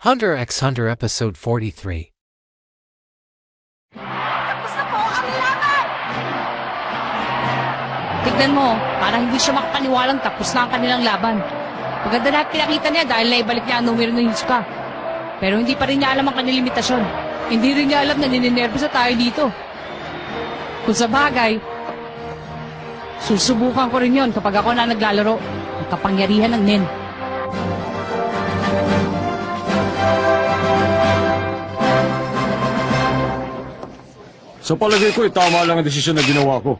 Hunter x Hunter Episode 43. Tapos na po ang laban! Tignan mo, parang hindi siya makapaniwalang tapos na ang kanilang laban. Maganda lahat pinakita niya dahil naibalik niya ang numero ng Hisoka. Pero hindi pa rin niya alam ang kanilang limitasyon. Hindi rin niya alam na ninenervous na tayo dito. Kung sa bagay, susubukan ko rin yon kapag ako na naglalaro ng kapangyarihan ng Nen. Sa palagay ko, tama lang ang desisyon na ginawa ko.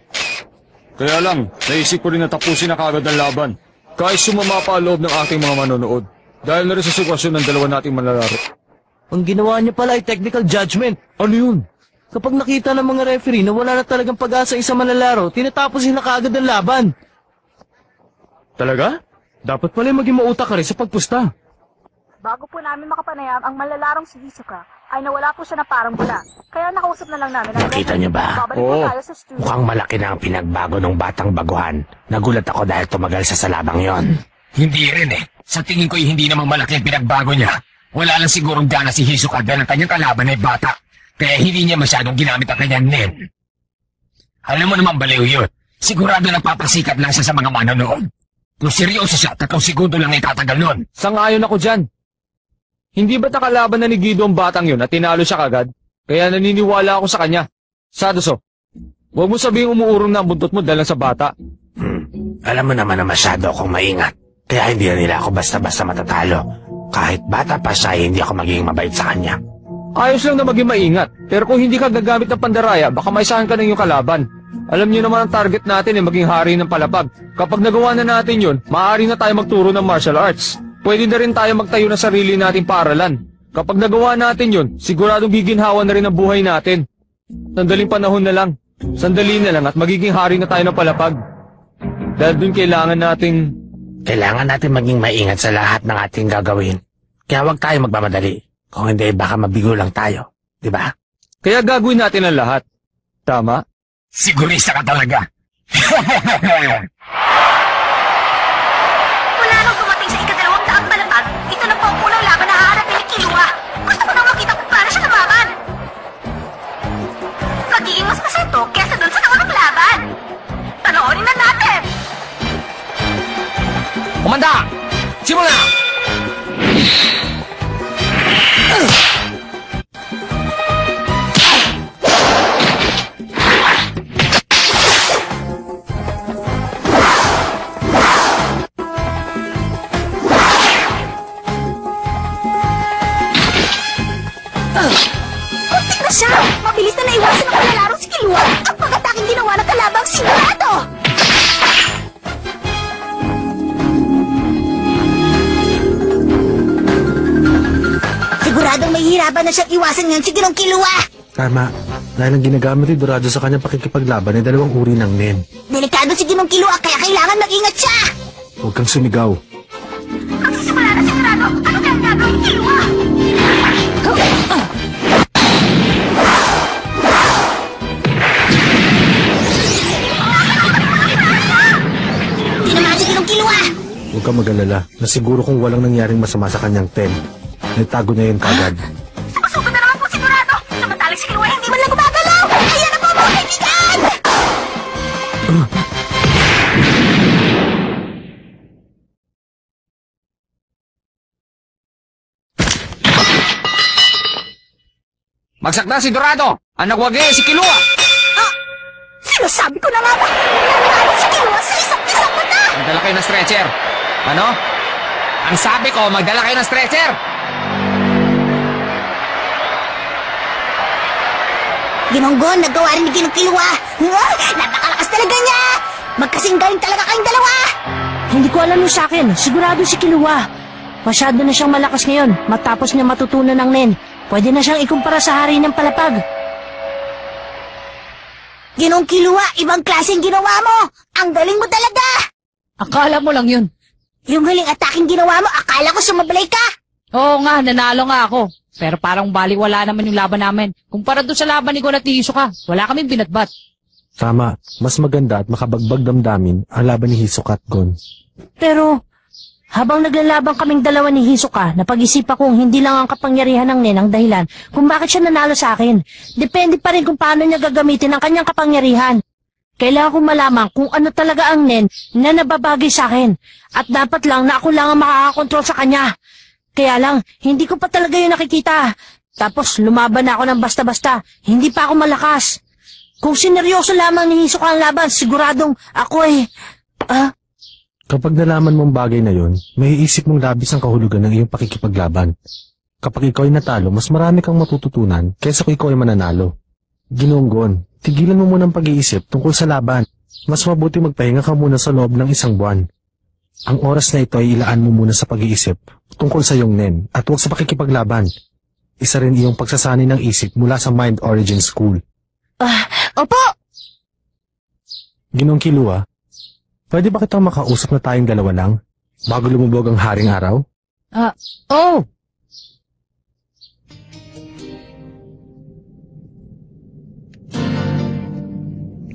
Kaya lang, naisip ko rin na tapusin na kagad ang laban. Kahit sumama pa ang loob ng ating mga manonood. Dahil na rin sa sitwasyon ng dalawa nating manlalaro. Ang ginawa niya pala ay technical judgment. Ano yun? Kapag nakita ng mga referee na wala na talagang pag-asa isang manlalaro, tinatapos nila kaagad ang laban. Talaga? Dapat pala maging mautak ka rin sa pagpusta. Bago po namin makapanayam ang malalarong si Hisoka, ay nawala po siya na parang bula. Kaya nakausap na lang namin ang Nakita niyo ba? Babalik po tayo sa studio. Mukhang malaki na ang pinagbago ng batang baguhan. Nagulat ako dahil tumagal sa labang yon. Hindi rin eh. Sa tingin ko'y hindi namang malaki ang pinagbago niya. Wala lang sigurong gana si Hisoka dahil ang kanyang kalaban ay bata. Kaya hindi niya masyadong ginamit ang kanyang nen. Alam mo naman baliw yun. Sigurado nagpapasikat lang siya sa mga manonood. Kung seryoso siya, 3 segundo lang ay tatagal nun. Sang-ayon ako dyan. Hindi ba't nakalaban na ni Guido ang batang yun at tinalo siya kagad? Kaya naniniwala ako sa kanya. Sadoso, huwag mo sabihing umuurong na ang buntot mo dahil sa bata. Alam mo naman na masyado akong maingat. Kaya hindi na nila ako basta-basta matatalo. Kahit bata pa siya, hindi ako magiging mabait sa kanya. Ayos lang na maging maingat. Pero kung hindi ka gagamit ng pandaraya, baka maisahan ka ng iyong kalaban. Alam niyo naman ang target natin ay maging hari ng palapag. Kapag nagawa na natin yun, maaari na tayo magturo ng martial arts. Pwede na rin tayo magtayo ng sarili nating paaralan. Kapag nagawa natin yun, siguradong giginhawa na rin ang buhay natin. Sandaling panahon na lang. Sandali na lang at magiging hari na tayo ng palapag. Dahil dun kailangan natin maging maingat sa lahat ng ating gagawin. Kaya huwag tayo magmamadali. Kung hindi, baka mabigo lang tayo. Diba? Kaya gagawin natin ang lahat. Tama? Sigurista ka talaga. Wala nang dumating sa ika-200 palapag. Ito na po ang unang laban na haharapin ni Killua. Gusto ko nang makita kung paano siya lumaban. Magiging mas masento kesa dun sa naunang laban. Panoorin na natin! Kumanda! Simula! Kunti na siya! Mabilis na naiwasan ng malalarong si Killua ang pag-ataking ginawa ng kalabang sigurado! Siguradong may hirapan na siyang iwasan ngayon si Ginong Killua! Tama. Dahil ang ginagamit ni Dorado sa kanyang pakikipaglaban ay 2 uri ng Nen. Delikado si Ginong Killua kaya kailangan mag-ingat siya! Huwag kang sumigaw. Magsisimula na sigurado! Ano kaya gagawin Killua? Tinamaan si Ginong Killua! Huwag kang mag-alala. Nasiguro kung walang nangyaring masama sa kanyang Ten. Nagtago niya yun kagad. Sumusugod na naman po sigurado! Samantalang si Killua hindi man lang gumagalaw! Ayan na po mga kaibigan! Magsakda si Dorado! Ang nagwagi si Killua! Sinasabi ko na nga ba? Nanalo si Killua sa isang mata! Magdala kayo ng stretcher. Ano? Ang sabi ko, magdala kayo ng stretcher! Ginonggon, nagawa rin ni Ginong Killua! Napakalakas talaga niya! Magkasing galing talaga kayong dalawa! Hindi ko alam yung sa akin. Sigurado si Killua. Masyado na siyang malakas ngayon. Matapos niya matutunan ng Nen, pwede na siyang ikumpara sa hari ng palapag. Ginong Killua, ibang klaseng ginawa mo! Ang galing mo talaga! Akala mo lang yun. Yung galing ataking ginawa mo, akala ko sumablay ka! Oo nga, nanalo nga ako. Pero parang baliwala naman yung laban namin. Kumpara doon sa laban ni Gon at ni Hisoka, wala kaming binatbat. Tama. Mas maganda at makabagbag damdamin ang laban ni Hisoka at Gon. Pero, Habang naglalaban kaming dalawa ni Hisoka, napag-isipan kong hindi lang ang kapangyarihan ng Nen ang dahilan kung bakit siya nanalo sa akin. Depende pa rin kung paano niya gagamitin ang kanyang kapangyarihan. Kailangan kong malaman kung ano talaga ang Nen na nababagay sa akin. At dapat lang na ako lang ang makakakontrol sa kanya. Kaya lang, hindi ko pa talaga yun nakikita. Tapos lumaban na ako ng basta-basta. Hindi pa ako malakas. Kung sineryoso lamang ni Hisoka ang laban, siguradong ako Kapag nalaman mong bagay na yon, may iisip mong labis ang kahulugan ng iyong pakikipaglaban. Kapag ikaw ay natalo, mas marami kang matututunan kaysa kung ikaw ay mananalo. Ginonggon, tigilan mo muna ang pag-iisip tungkol sa laban. Mas mabuti magpahinga ka muna sa loob ng 1 buwan. Ang oras na ito ay ilaan mo muna sa pag-iisip tungkol sa iyong Nen at huwag sa pakikipaglaban. Isa rin iyong pagsasanay ng isip mula sa Mind Origin School. Opo! Ginoong Killua, pwede ba kitang makausap na tayong dalawa lang bago lumubog ang haring araw? Oh!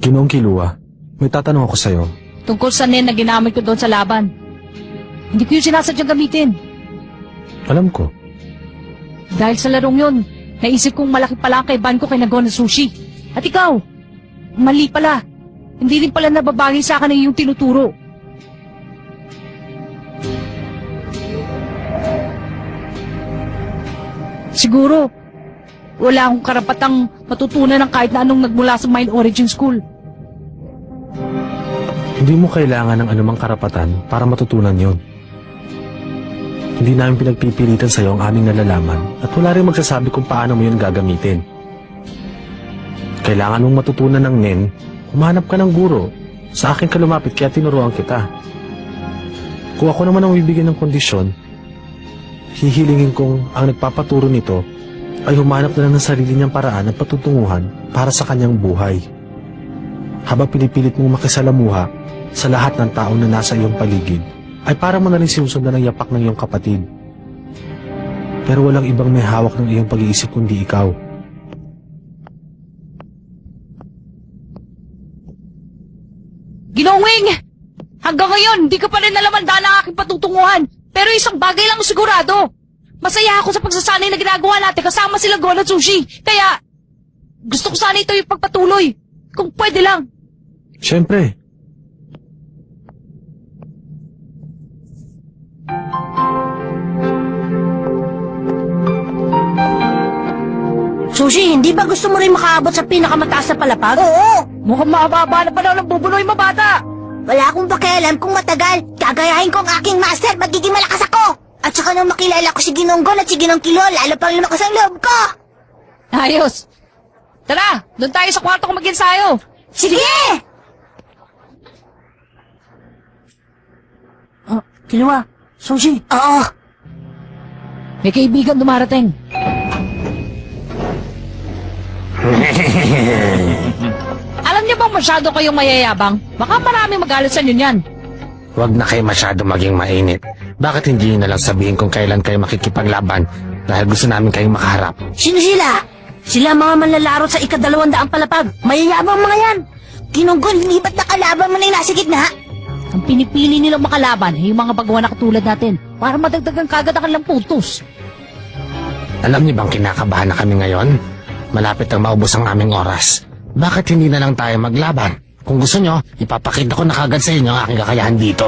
Ginoong Killua, may tatanong ako sa'yo. Tungkol sa Nen na ginamit ko doon sa laban. Hindi ko yung sinasadyang gamitin. Alam ko. Dahil sa larong yun, naisip kong malaki pala ang kaibahan ko kay Nagon na Sushi. At ikaw, mali pala. Hindi rin pala nababagay sa akin ang iyong tinuturo. Siguro, wala akong karapatang matutunan ng kahit na anong nagmula sa Mind Origin School. Hindi mo kailangan ng anumang karapatan para matutunan yon. Hindi namin pinagpipilitan sa'yo ang aming nalalaman at wala rin magsasabi kung paano mo yun gagamitin. Kailangan mong matutunan ng Nen, humanap ka ng guro. Sa akin ka lumapit kaya tinuruan kita. Kung ako naman ang bibigyan ng kondisyon, hihilingin kong ang nagpapaturo nito ay humanap na lang ng sarili niyang paraan at patutunguhan para sa kanyang buhay. Habang pinipilit mong makisalamuha sa lahat ng tao na nasa iyong paligid, ay para mo na rin sinusundan ang yapak ng iyong kapatid. Pero walang ibang may hawak ng iyong pag-iisip kundi ikaw. Ginoong Wing! Hanggang ngayon, hindi ko pa rin nalamandaan ang aking patutunguhan. Pero isang bagay lang sigurado. Masaya ako sa pagsasanay na ginagawa natin kasama sila Gon at Sushi. Kaya, gusto ko sana ito yung pagpatuloy. Kung pwede lang. Siyempre. Sushi, hindi ba gusto mo rin makaabot sa pinakamataas na palapag? Oo! Mukhang mababa na pa daw ng bubunoy mabata! Wala akong pakialam kung matagal. Gagayahin ko ang aking master, magiging malakas ako. At saka nung makilala ko si Ginong Gon at si Ginong Kilo, lalo pang lumakas ang loob ko. Ayos! Tara, doon tayo sa kwarto ko mag-ensayo. Sige! Kiliwa, Sushi. Oo. May kaibigan dumarating. Alam niyo bang masyado kayong mayayabang? Baka marami magalit sa inyo niyan. Huwag na kayo masyado maging mainit. Bakit hindi na lang sabihin kung kailan kayo makikipaglaban dahil gusto namin kayong makaharap? Sino sila? Sila mga manlalaro sa ika-200 palapag. Mayayabang mga yan. Ginong Gon, hindi ba't nakalaban mo na yung nasa gitna? Ang pinipili nilang makalaban ay yung mga bagawan na katulad natin para madagdagan kagad ang kanilang puntos. Alam niyo bang kinakabahan na kami ngayon? Malapit ang maubos ang aming oras. Bakit hindi na lang tayo maglaban? Kung gusto nyo, ipapakita ko na kagad sa inyo ang aking kakayahan dito.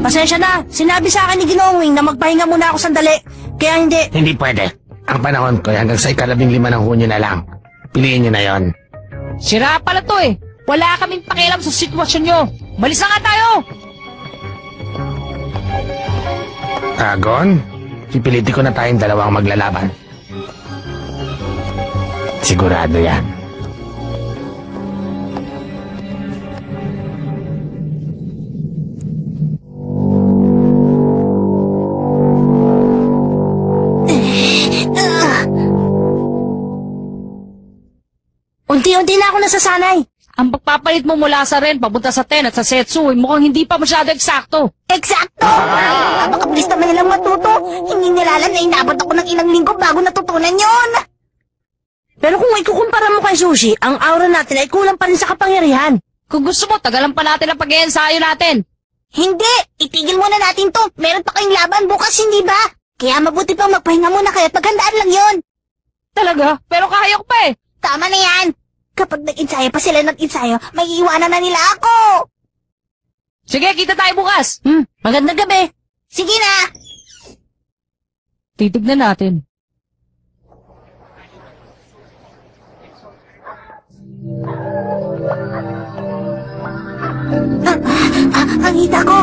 Pasensya na. Sinabi sa akin ni Ginoong Wing na magpahinga muna ako sandali. Kaya hindi... Hindi pwede. Ang panahon ko hanggang sa 15 ng Hunyo na lang. Piliin nyo na yon. Sira pala to eh. Wala kaming pakialam sa sitwasyon nyo. Malis na nga tayo! Gon, pipilitin ko na tayong dalawang maglalaban. Sigurado yan. Unti-unti na ako nasasanay. Ang pagpapalit mo mula sa Ren papunta sa Ten at sa Setsu ay mukhang hindi pa masyado eksakto. Eksakto! Napakabilis naman nilang matuto. Hindi nila alam na inabot ako ng ilang linggo bago natutunan yon. Pero kung ikukumpara mo kay Sushi, ang aura natin ay kulang pa rin sa kapangyarihan. Kung gusto mo, tagalan pa natin ang pag-iensayo natin. Hindi! Itigil muna natin to. Meron pa kayong laban bukas, hindi ba? Kaya mabuti pang magpahinga muna kayo at maghandaan lang yon. Talaga? Pero kaya ko pa eh. Tama na yan! Kapag nag-ensayo pa sila nag-ensayo, may iiwanan na nila ako! Sige, kita tayo bukas. Magandang gabi. Sige na! Titignan natin. Ang hita ko!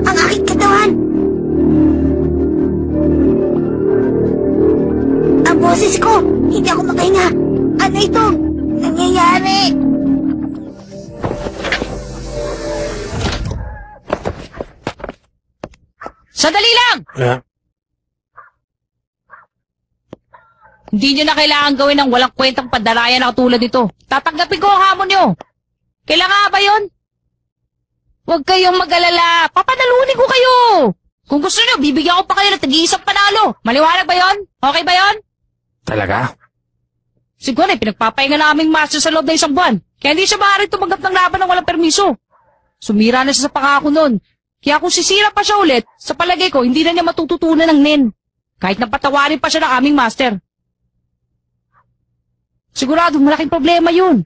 Ang aking katawan! Ang boses ko! Hindi ako makahinga! Ano ito? Nangyayari! Sandali lang! Hindi nyo na kailangan gawin ng walang kwentang pandaraya na katulad nito. Tatanggapin ko ang hamon nyo. Kailangan ba yun? Huwag kayong mag-alala. Papanalunin ko kayo. Kung gusto nyo, bibigyan ko pa kayo ng tag-iisang panalo. Maliwanag ba yon? Okay ba yon? Talaga? Siguro pinagpapahinga na aming master sa loob ng isang buwan. Kaya hindi siya maaaring tumanggap ng laban ng walang permiso. Sumira na siya sa pangako nun. Kaya kung sisira pa siya ulit, sa palagay ko, hindi na niya matututunan ng nen. Kahit napatawarin pa siya ng aming master. Siguradong malaking problema yun.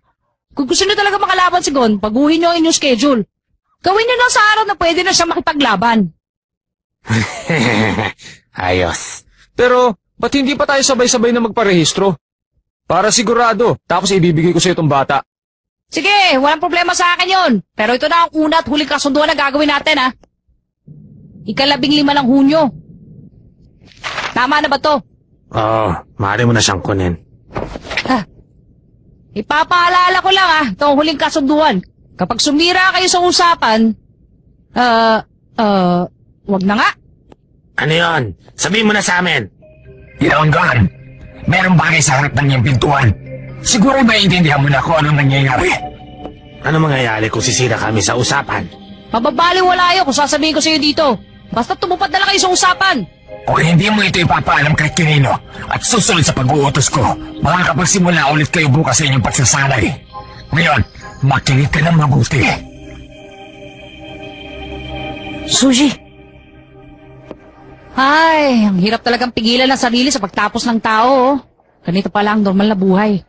Kung gusto niyo talaga makalaban si Gon, baguhin niyo ang inyong schedule. Gawin niyo na sa araw na pwede na siya makipaglaban. Ayos. Pero, ba't hindi pa tayo sabay-sabay na magparehistro? Para sigurado, tapos ibibigay ko sa itong bata. Sige, walang problema sa akin yun. Pero ito na ang una at huling kasunduan na gagawin natin, ha? 15 ng Hunyo. Tama na ba to? Oo, maaari mo na siyang kunin. Ipapaalala ko lang, ha? Ito ang huling kasunduan. Kapag sumira kayo sa usapan, wag na nga. Ano yon? Sabihin mo na sa amin. Ilonggan, meron bagay sa harap ng iyong pintuan. Siguro ba intindihan mo na kung anong nangyayari? Ano mangyayari kung sisira kami sa usapan? Mababaliwala yun kung sasabihin ko sa iyo dito. Basta tumupad na lang kayo sa usapan. Kung hindi mo ito ipapaalam kahit kanino at susunod sa pag-uutos ko, makakapagsimula ulit kayo bukas sa inyong pagsasanay. Ngayon, makinig ka ng mabuti. Sushi. Ay, ang hirap talagang pigilan ng sarili sa pagtapos ng tao, oh. Ganito pala ang normal na buhay.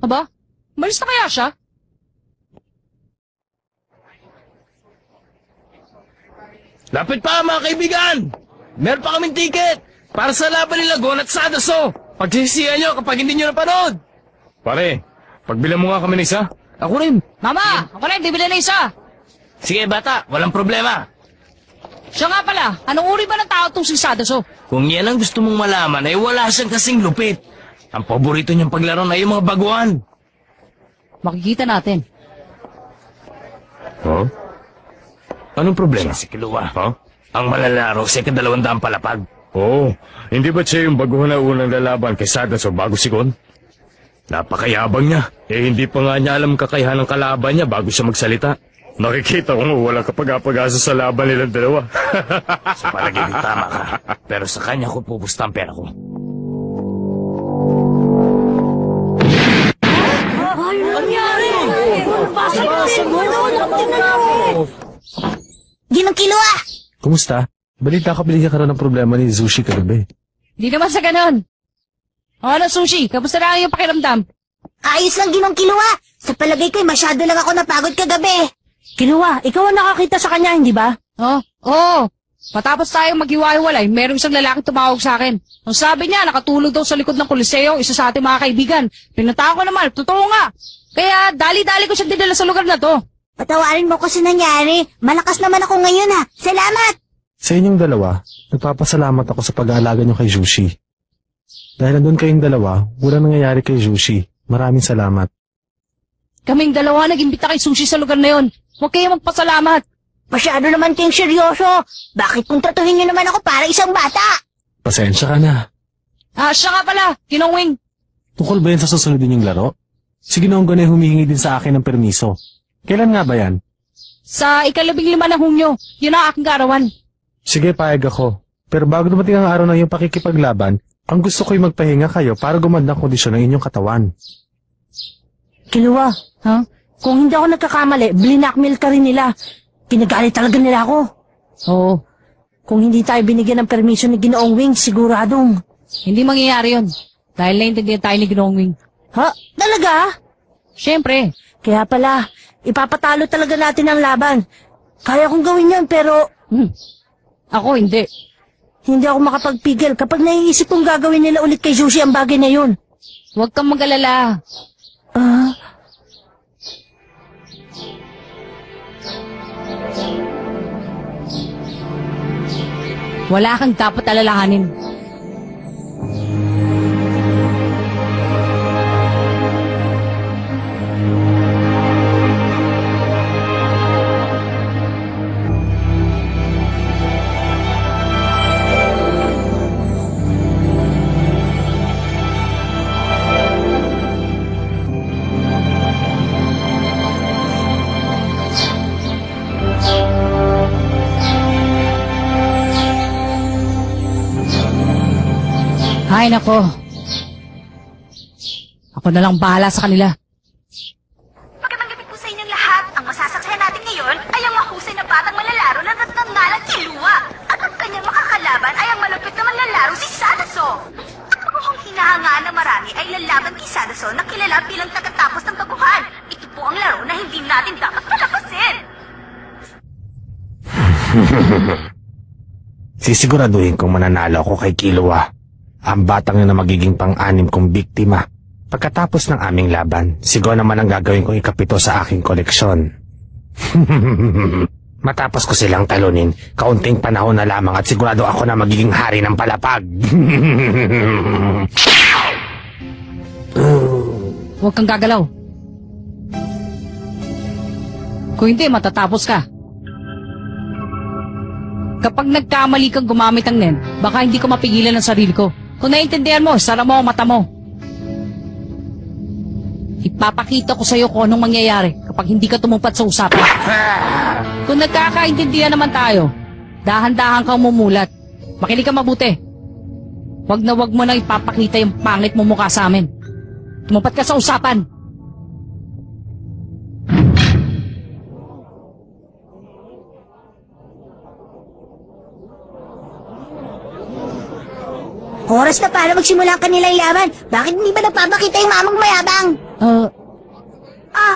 Aba, malis na kaya siya? Lapit pa mga kaibigan! Meron pa kaming ticket para sa laban ni Lagon at Sadaso. Pagsisisihan nyo kapag hindi nyo napanood. Pare, pagbilang mo nga kami ng isa. Ako rin. Mama, ako rin, bibili na isa. Sige bata, walang problema. Siya nga pala, anong uri ba ng tao itong si Sadaso? Kung yan ang gusto mong malaman ay wala siyang kasing lupit. Ang paborito niyang paglaro na yung mga baguhan. Makikita natin. Oh? Anong problema? Si Kilua. Ha? Ang malalaro sa 200 palapag. Oo, hindi ba siya yung baguhan na unang lalaban kay Sadaso bago si Gon? Napakayabang niya. Hindi pa nga niya alam kakayahan ng kalaban niya bago siya magsalita. Nakikita ko nga walang kapag-apag-asa sa laban nilang dalawa. Sa palagay mo tama ka. Pero sa kanya ko pupusta ang pera ko. Ginong Kilua! Kumusta? Balita ka ka rin ng problema ni Sushi kagabi. Di naman sa ganon. O ano, Sushi? Kamusta na yung pakiramdam? Ayos lang, Ginong Kilua! Sa palagay ko'y masyado lang ako napagod kagabi. Kilua, ikaw ang nakakita sa kanya, hindi ba? Oo. Matapos tayong maghiwa-hiwalay, merong isang lalaki tumawag sa akin. Ang sabi niya, nakatulog daw sa likod ng Coliseo, isa sa ating mga kaibigan. Pinuntahan ko naman, totoo nga. Kaya dali-dali ko siya dinala sa lugar na to. Patawarin mo ko sa nangyari. Malakas naman ako ngayon ha. Salamat! Sa inyong dalawa, nagpapasalamat ako sa pag-aalaga niyo kay Sushi. Dahil nandun kayong dalawa, walang nangyayari kay Sushi. Maraming salamat. Kaming dalawa nag-imbita kay Sushi sa lugar na yon. Huwag kayong magpasalamat. Masyado naman kayong seryoso. Bakit kung tratuhin niyo naman ako para isang bata? Pasensya ka na. Siya nga pala, Ginong Wing. Tungkol ba yan sa susunod ninyong laro? Si Ginoong Gon ay humihingi din sa akin ng permiso. Kailan nga ba yan? Sa 15 ng Hunyo, yun ang aking kaarawan. Sige, payag ako. Pero bago dumating ang araw ng iyong pakikipaglaban, ang gusto ko'y magpahinga kayo para gumanda ang kondisyon ng inyong katawan. Kilua, ha? Kung hindi ako nagkakamali, blinakmail ka rin nila. Pinagalit talaga nila ako. Oo. Kung hindi tayo binigyan ng permission ni Ginoong Wing, siguradong... Hindi mangyayari yun. Dahil naintindihan tayo ni Ginoong Wing. Ha? Talaga? Siyempre. Kaya pala, ipapatalo talaga natin ang laban. Kaya kong gawin yun, pero... Ako hindi. Hindi ako makapagpigil kapag naiisip kong gagawin nila ulit kay Josie ang bagay na yun. Huwag kang mag-alala. Wala kang dapat alalahanin. Ay, nako. Ako na lang bahala sa kanila. Magandang gabi po sa inyong lahat. Ang masasaksihan natin ngayon ay ang mahusay na batang manlalaro na nagngangalang Kilua. At ang kanyang makakalaban ay ang malupit na manlalaro si Sadaso. At mukhang hinahangaan ng marami ay lalaban kay Sadaso na kilala bilang tagatapos ng baguhan. Ito po ang laro na hindi natin dapat palapasin. Sisiguraduhin kong mananalo ako kay Kilua. Ang batang yun na magiging pang-anim kong biktima. Pagkatapos ng aming laban, siguro naman ang gagawin kong ikapito sa aking koleksyon. Matapos ko silang talunin, kaunting panahon na lamang at sigurado ako na magiging hari ng palapag. Huwag kang gagalaw. Kung hindi, matatapos ka. Kapag nagkamali kang gumamit ng nen, baka hindi ko mapigilan ang sarili ko. Kung naiintindihan mo, sara mo ang mata mo. Ipapakita ko sa'yo kung anong mangyayari kapag hindi ka tumupad sa usapan. Kung nagkakaintindihan naman tayo, dahan-dahan kang mumulat. Makinig ka mabuti. Wag na wag mo nang ipapakita yung pangit mo mukha sa amin. Tumupad ka sa usapan. Oras na para magsimula ang kanilang laban. Bakit hindi ba nagpapakita yung mamang mayabang?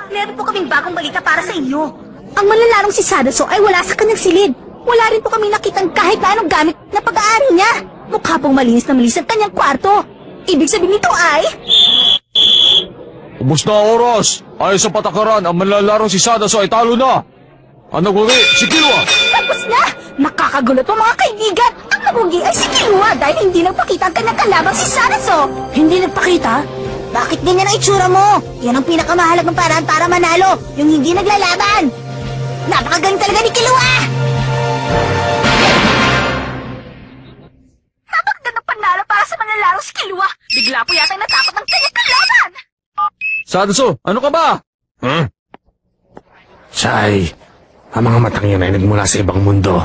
Meron po kaming bagong balita para sa inyo. Ang manlalarong si Sadaso ay wala sa kanyang silid. Wala rin po kami nakitang kahit na anong gamit na pag-aari niya. Mukha pong malinis na malinis ang kanyang kwarto. Ibig sabihin nito ay... Ubus na ang oras. Ayon sa patakaran, ang manlalarong si Sadaso ay talo na. Ang nagwagi, si Kilua. Tapos na! Nakakagulat po mga kaibigan. Ang nabugi ay si Kilua dahil hindi nagpakita ang kanyang kalabang si Sadaso. Hindi nagpakita? Bakit ganyan ang itsura mo? Yan ang pinakamahalagang paraan para manalo. Yung hindi naglalaban. Napakagaling talaga ni Kilua! Napakagandang panalo para sa manlalaro si Kilua. Bigla po yata natakot ng kanyang kalaban. Sadaso, ano ka ba? Say, ang mga matang yun ay nagmula sa ibang mundo.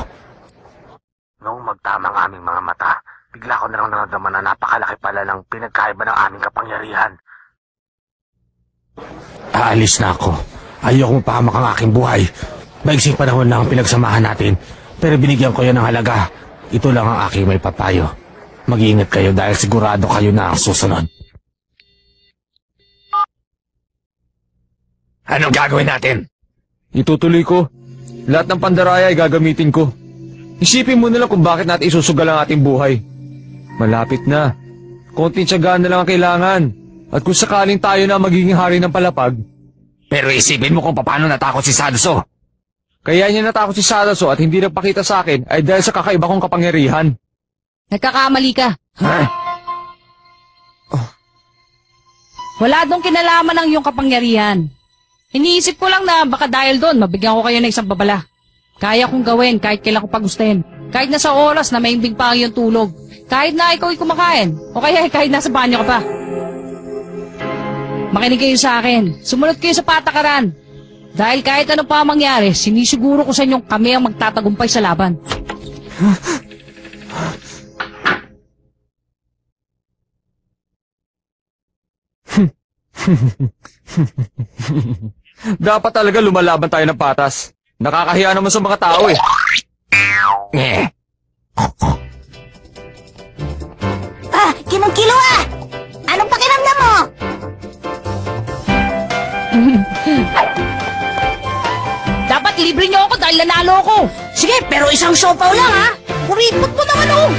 Noong magtama ang aming mga mata, bigla ko na lang naramdaman na napakalaki pala ng pinagkaiba ng aming kapangyarihan. Aalis na ako. Ayokong pahamak ang aking buhay. Maiksing panahon lang ang pinagsamahan natin, pero binigyan ko yan ng halaga. Ito lang ang aking may papayo. Mag-iingat kayo dahil sigurado kayo na ang susunod. Anong gagawin natin? Itutuloy ko. Lahat ng pandaraya ay gagamitin ko. Isipin mo na lang kung bakit natin isusugal ang ating buhay. Malapit na. Konting tiyagaan na lang ang kailangan. At kung sakaling tayo na magiging hari ng palapag. Pero isipin mo kung paano natakot si Sadaso. Kaya niya natakot si Sadaso at hindi nagpakita sa akin ay dahil sa kakaiba kong kapangyarihan. Nagkakamali ka. Wala dong kinalaman ang iyong kapangyarihan. Iniisip ko lang na baka dahil doon, mabigyan ko kayo ng isang babala. Kaya kong gawin kahit kailan ko pagustuhin. Kahit na sa oras na maimbing pa ang iyong tulog. Kahit na ikaw ay kumakain. O kaya kahit nasa banyo ka pa. Makinig kayo sa akin. Sumunod kayo sa patakaran. Dahil kahit ano pa ang mangyari, sinisiguro ko sa inyong kami ang magtatagumpay sa laban. Dapat talaga lumalaban tayo ng patas. Nakakahiya naman sa mga tao eh. Kilong-kilo ah! Anong pakiramdam mo? Dapat libre niyo ako dahil nanalo ako. Sige, pero isang siopaw lang ha. Kuripot mo naman oh.